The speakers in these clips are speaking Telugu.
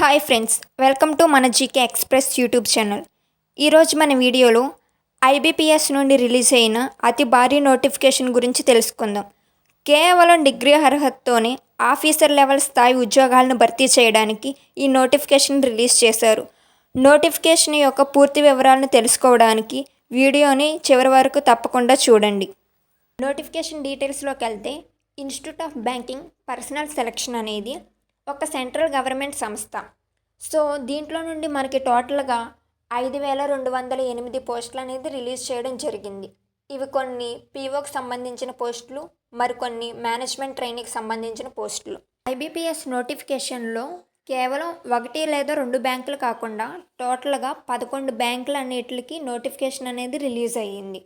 హాయ్ ఫ్రెండ్స్, వెల్కమ్ టు మన జీకే ఎక్స్ప్రెస్ యూట్యూబ్ ఛానల్. ఈరోజు మన వీడియోలో ఐబీపీఎస్ నుండి రిలీజ్ అయిన అతి భారీ నోటిఫికేషన్ గురించి తెలుసుకుందాం. కేవలం డిగ్రీ అర్హతతోనే ఆఫీసర్ లెవెల్ స్థాయి ఉద్యోగాలను భర్తీ చేయడానికి ఈ నోటిఫికేషన్ రిలీజ్ చేశారు. నోటిఫికేషన్ యొక్క పూర్తి వివరాలను తెలుసుకోవడానికి వీడియోని చివరి వరకు తప్పకుండా చూడండి. నోటిఫికేషన్ డీటెయిల్స్లోకి వెళ్తే institute of banking personal selection అనేది ఒక సెంట్రల్ గవర్నమెంట్ సంస్థ. సో దీంట్లో నుండి మనకి టోటల్గా 5,208 పోస్టులు అనేది రిలీజ్ చేయడం జరిగింది. ఇవి కొన్ని పీఓకి సంబంధించిన పోస్టులు, మరికొన్ని మేనేజ్మెంట్ ట్రైనింగ్కి సంబంధించిన పోస్టులు. ఐబీపీఎస్ నోటిఫికేషన్లో కేవలం 1 లేదా 2 బ్యాంకులు కాకుండా టోటల్గా 11 బ్యాంకులన్నిటికి నోటిఫికేషన్ అనేది రిలీజ్ అయ్యింది.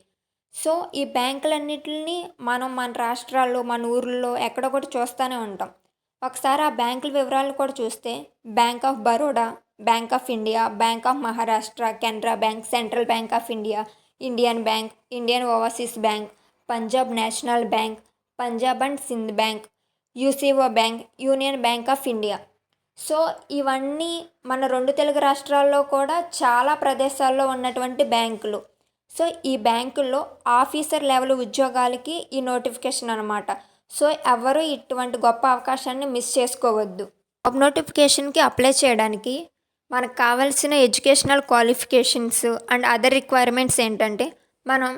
సో ఈ బ్యాంకులన్నిటిని మనం మన రాష్ట్రాల్లో, మన ఊర్లలో ఎక్కడొకటి చూస్తూనే ఉంటాం. ఒకసారి ఆ బ్యాంకుల వివరాలు కూడా చూస్తే bank of Baroda, bank of India, bank of Maharashtra, Canara bank, central bank of India, Indian bank, Indian overseas bank, Punjab national bank, Punjab and Sindh bank, UCO bank, union bank of India. So ఇవన్నీ మన 2 తెలుగు రాష్ట్రాల్లో కూడా చాలా ప్రదేశాల్లో ఉన్నటువంటి బ్యాంకులు. సో ఈ బ్యాంకుల్లో ఆఫీసర్ లెవెల్ ఉద్యోగాలకి ఈ నోటిఫికేషన్ అనమాట. సో ఎవరు ఇటువంటి గొప్ప అవకాశాన్ని మిస్ చేసుకోవద్దు. జాబ్ నోటిఫికేషన్కి అప్లై చేయడానికి మనకు కావాల్సిన educational qualifications and other requirements ఏంటంటే, మనం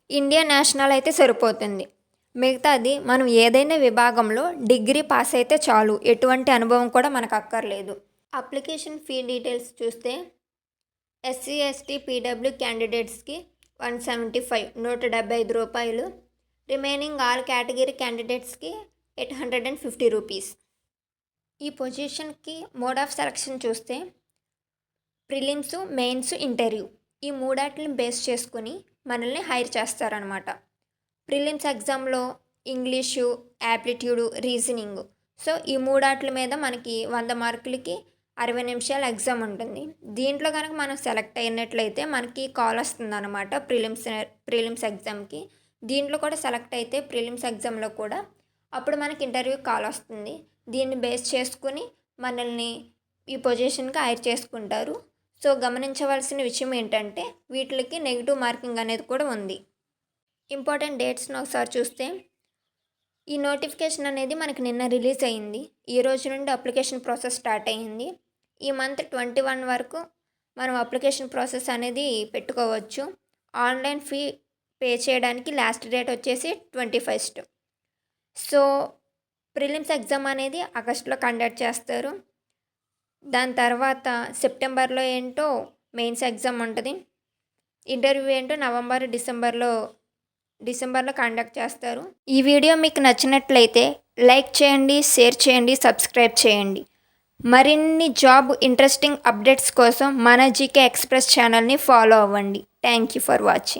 ఇండియన్ నేషనల్ అయితే సరిపోతుంది. మిగతాది మనం ఏదైనా విభాగంలో డిగ్రీ పాస్ అయితే చాలు, ఎటువంటి అనుభవం కూడా మనకు అక్కర్లేదు. అప్లికేషన్ ఫీ డీటెయిల్స్ చూస్తే ఎస్సీ, ఎస్టీ, పీడబ్ల్యూ క్యాండిడేట్స్కి 175 175 రూపాయలు, రిమైనింగ్ ఆల్ కేటగిరీ క్యాండిడేట్స్కి 850 రూపీస్. ఈ పొజిషన్కి మోడ్ ఆఫ్ సెలక్షన్ చూస్తే ప్రిలిమ్స్, మెయిన్స్, ఇంటర్వ్యూ ఈ మూడాటిని బేస్ చేసుకుని మనల్ని హైర్ చేస్తారనమాట. ప్రిలిమ్స్ ఎగ్జామ్లో ఇంగ్లీషు, యాప్టిట్యూడు, రీజనింగ్. సో ఈ మూడాట్ల మీద మనకి 100 మార్కులకి 60 నిమిషాల ఎగ్జామ్ ఉంటుంది. దీంట్లో కనుక మనం సెలెక్ట్ అయినట్లయితే మనకి కాల్ వస్తుంది అనమాట ప్రిలిమ్స్ ఎగ్జామ్కి. దీంట్లో కూడా సెలెక్ట్ అయితే ప్రిలిమ్స్ ఎగ్జామ్లో కూడా అప్పుడు మనకి ఇంటర్వ్యూ కాల్ వస్తుంది. దీన్ని బేస్ చేసుకుని మనల్ని ఈ పొజిషన్కి హైర్ చేసుకుంటారు. సో గమనించవలసిన విషయం ఏంటంటే వీటికి నెగిటివ్ మార్కింగ్ అనేది కూడా ఉంది. ఇంపార్టెంట్ డేట్స్ని ఒకసారి చూస్తే ఈ నోటిఫికేషన్ అనేది మనకి నిన్న రిలీజ్ అయ్యింది. ఈ రోజు నుండి అప్లికేషన్ ప్రాసెస్ స్టార్ట్ అయ్యింది. ఈ మంత్ 21 వరకు మనం అప్లికేషన్ ప్రాసెస్ అనేది పెట్టుకోవచ్చు. ఆన్లైన్ ఫీ పే చేయడానికి లాస్ట్ డేట్ వచ్చేసి 21st. సో ప్రిలిమ్స్ ఎగ్జామ్ అనేది ఆగస్టులో కండక్ట్ చేస్తారు. దాని తర్వాత సెప్టెంబర్లో ఏంటో మెయిన్స్ ఎగ్జామ్ ఉంటుంది. ఇంటర్వ్యూ ఏంటో నవంబర్, డిసెంబర్లో కండక్ట్ చేస్తారు. ఈ వీడియో మీకు నచ్చినట్లయితే లైక్ చేయండి, షేర్ చేయండి, సబ్స్క్రైబ్ చేయండి. మరిన్ని జాబ్ ఇంట్రెస్టింగ్ అప్డేట్స్ కోసం మన జీకే ఎక్స్ప్రెస్ ఛానల్ని ఫాలో అవ్వండి. Thank you for watching.